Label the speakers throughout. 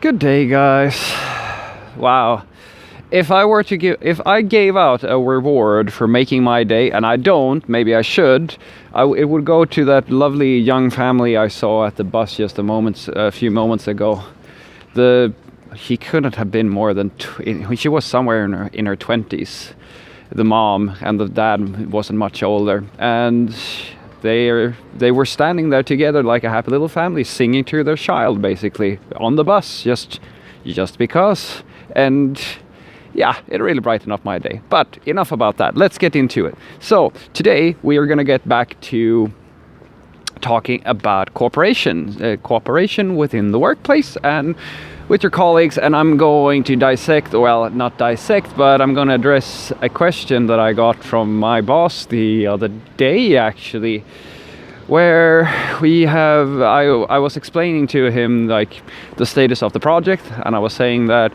Speaker 1: Good day, guys. Wow. If I gave out a reward for making my day, and I don't, maybe I should, it would go to that lovely young family I saw at the bus just a few moments ago. He couldn't have been more than, she was somewhere in her 20s. The mom and the dad wasn't much older, and they were standing there together like a happy little family, singing to their child, basically, on the bus, just because. And yeah, it really brightened up my day. But enough about that. Let's get into it. So today we are going to get back to talking about cooperation within the workplace and with your colleagues. And I'm going to not dissect, but I'm going to address a question that I got from my boss the other day, actually, where I was explaining to him like the status of the project, and I was saying that,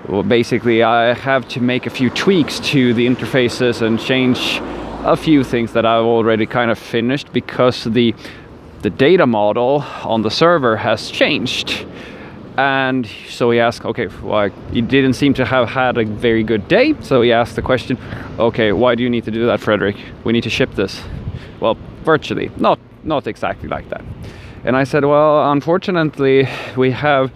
Speaker 1: well, basically I have to make a few tweaks to the interfaces and change a few things that I've already kind of finished because the data model on the server has changed. And so he asked, okay, well, he didn't seem to have had a very good day. So he asked the question, okay, why do you need to do that, Frederick? We need to ship this. Well, virtually, not exactly like that. And I said, well, unfortunately, we have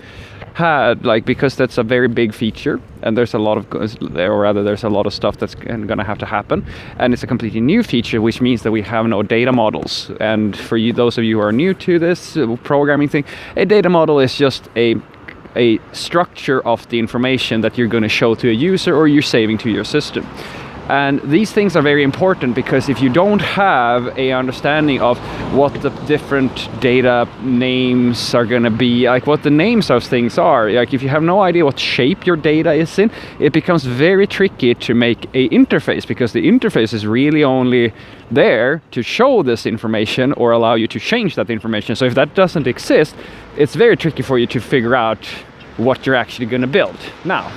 Speaker 1: had, because that's a very big feature, and there's a lot of stuff that's going to have to happen, and it's a completely new feature, which means that we have no data models. And for you, those of you who are new to this programming thing, a data model is just a structure of the information that you're going to show to a user or you're saving to your system. And these things are very important because if you don't have a understanding of what the different data names are going to be, like what the names of things are, like if you have no idea what shape your data is in, it becomes very tricky to make a interface, because the interface is really only there to show this information or allow you to change that information. So if that doesn't exist, it's very tricky for you to figure out what you're actually going to build. Now,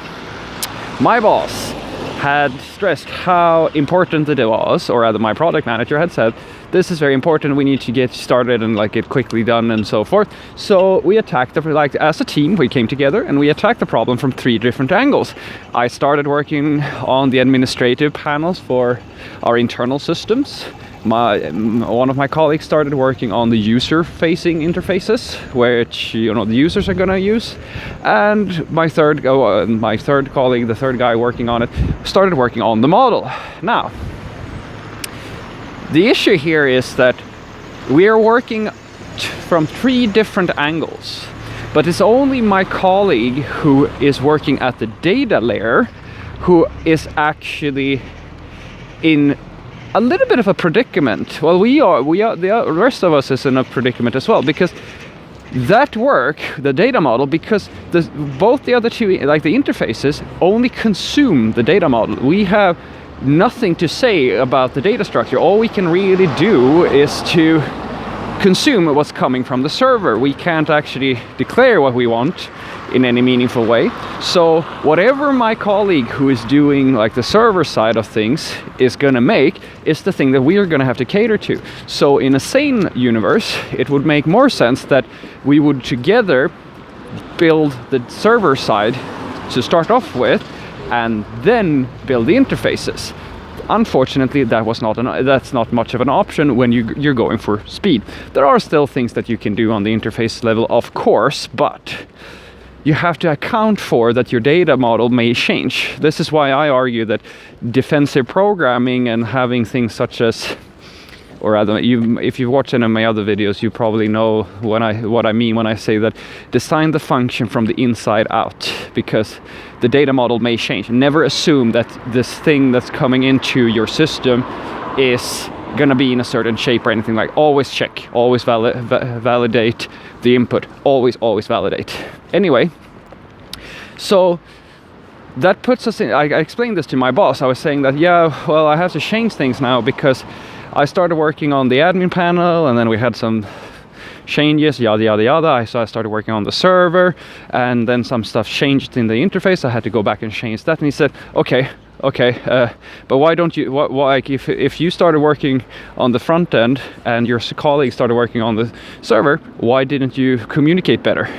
Speaker 1: my boss had stressed how important it was, or rather my product manager had said, this is very important, we need to get started and get quickly done and so forth. So we attacked as a team, we came together and we attacked the problem from 3 different angles. I started working on the administrative panels for our internal systems. One of my colleagues started working on the user-facing interfaces, which the users are going to use, and my third colleague, the third guy working on it, started working on the model. Now, the issue here is that we are working from 3 different angles, but it's only my colleague who is working at the data layer who is actually in a little bit of a predicament. Well, we are the rest of us is in a predicament as well, because that work, the data model, because both the other two, the interfaces, only consume the data model. We have nothing to say about the data structure. All we can really do is to consume what's coming from the server. We can't actually declare what we want in any meaningful way. So whatever my colleague who is doing the server side of things is gonna make is the thing that we are gonna have to cater to. So in a sane universe, it would make more sense that we would together build the server side to start off with and then build the interfaces. Unfortunately, that's not much of an option when you're going for speed. There are still things that you can do on the interface level, of course, but you have to account for that your data model may change. This is why I argue that defensive programming and having things such as, or rather, if you've watched any of my other videos, you probably know what I mean when I say that design the function from the inside out, because the data model may change. Never assume that this thing that's coming into your system is going to be in a certain shape or anything always check, always validate the input, always validate. Anyway, so that puts us in, I explained this to my boss. I was saying that, I have to change things now because I started working on the admin panel and then we had some changes, yada yada yada. So I started working on the server and then some stuff changed in the interface. I had to go back and change that. And he said, okay, but why don't you, if you started working on the front end and your colleague started working on the server, why didn't you communicate better?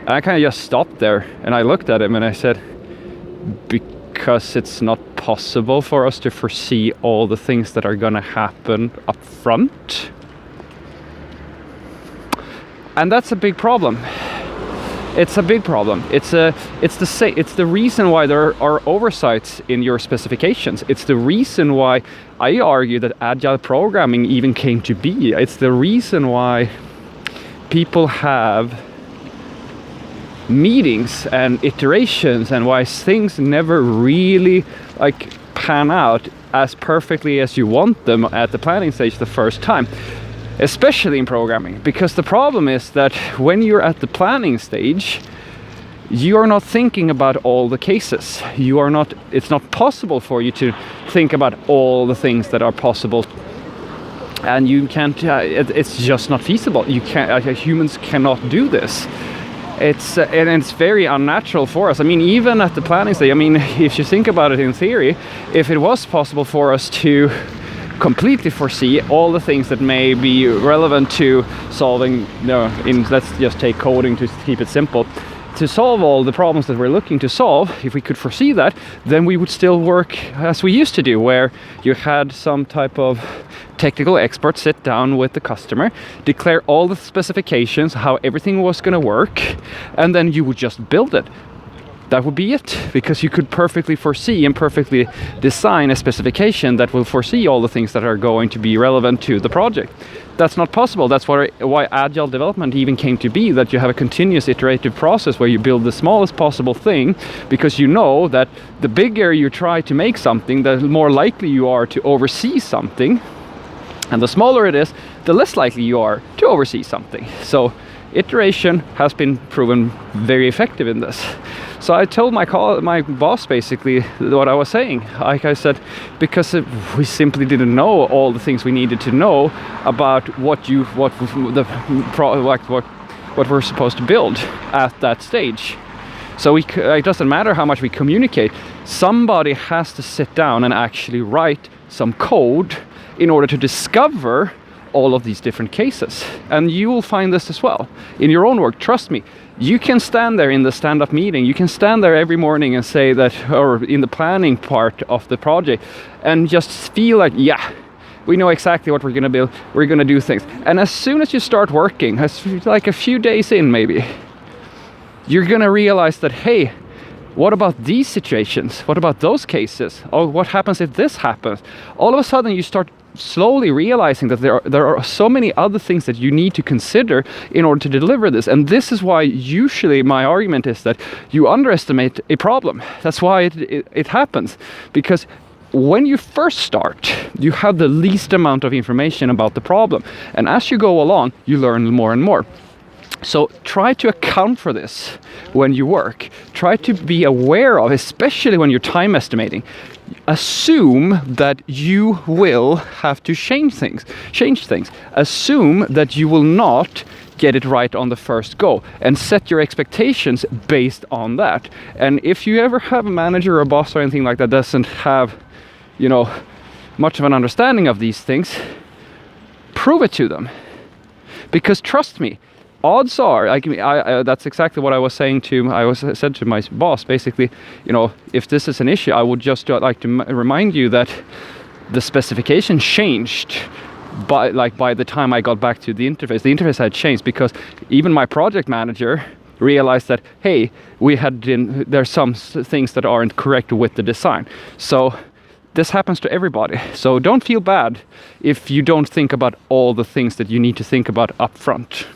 Speaker 1: And I kind of just stopped there and I looked at him and I said, because it's not possible for us to foresee all the things that are gonna happen up front. And that's a big problem. It's a big problem. It's the reason why there are oversights in your specifications. It's the reason why I argue that agile programming even came to be. It's the reason why people have meetings and iterations, and why things never really like pan out as perfectly as you want them at the planning stage the first time, especially in programming. Because the problem is that when you're at the planning stage, you are not thinking about all the cases. It's not possible for you to think about all the things that are possible, and you can't. It's just not feasible. You can't. Humans cannot do this. And it's very unnatural for us. I mean, even at the planning stage, I mean, if you think about it in theory, if it was possible for us to completely foresee all the things that may be relevant to solving, let's just take coding to keep it simple, to solve all the problems that we're looking to solve, if we could foresee that, then we would still work as we used to do, where you had some type of technical expert sit down with the customer, declare all the specifications, how everything was going to work, and then you would just build it. That would be it, because you could perfectly foresee and perfectly design a specification that will foresee all the things that are going to be relevant to the project. That's not possible. That's why agile development even came to be, that you have a continuous iterative process where you build the smallest possible thing, because you know that the bigger you try to make something, the more likely you are to oversee something, and the smaller it is, the less likely you are to oversee something. So iteration has been proven very effective in this. So I told my boss basically what I was saying. Like I said, because we simply didn't know all the things we needed to know about what we're supposed to build at that stage. So it doesn't matter how much we communicate. Somebody has to sit down and actually write some code in order to discover all of these different cases. And you will find this as well in your own work. Trust me, you can stand there in the stand-up meeting, you can stand there every morning and say that, or in the planning part of the project, and just feel like, yeah, we know exactly what we're going to build, we're going to do things. And as soon as you start working, like a few days in maybe, you're going to realize that, hey, what about these situations? What about those cases? Oh, what happens if this happens? All of a sudden you start slowly realizing that there are so many other things that you need to consider in order to deliver this. And this is why usually my argument is that you underestimate a problem. That's why it happens. Because when you first start, you have the least amount of information about the problem. And as you go along, you learn more and more. So try to account for this when you work. Try to be aware of, especially when you're time estimating. Assume that you will have to change things. Assume that you will not get it right on the first go, and set your expectations based on that. And if you ever have a manager or a boss or anything like that doesn't have, much of an understanding of these things, prove it to them. Because trust me, odds are, that's exactly what I said to my boss, basically, if this is an issue, I would just like to remind you that the specification changed by the time I got back to the interface. The interface had changed because even my project manager realized that, hey, there's some things that aren't correct with the design. So this happens to everybody. So don't feel bad if you don't think about all the things that you need to think about up front.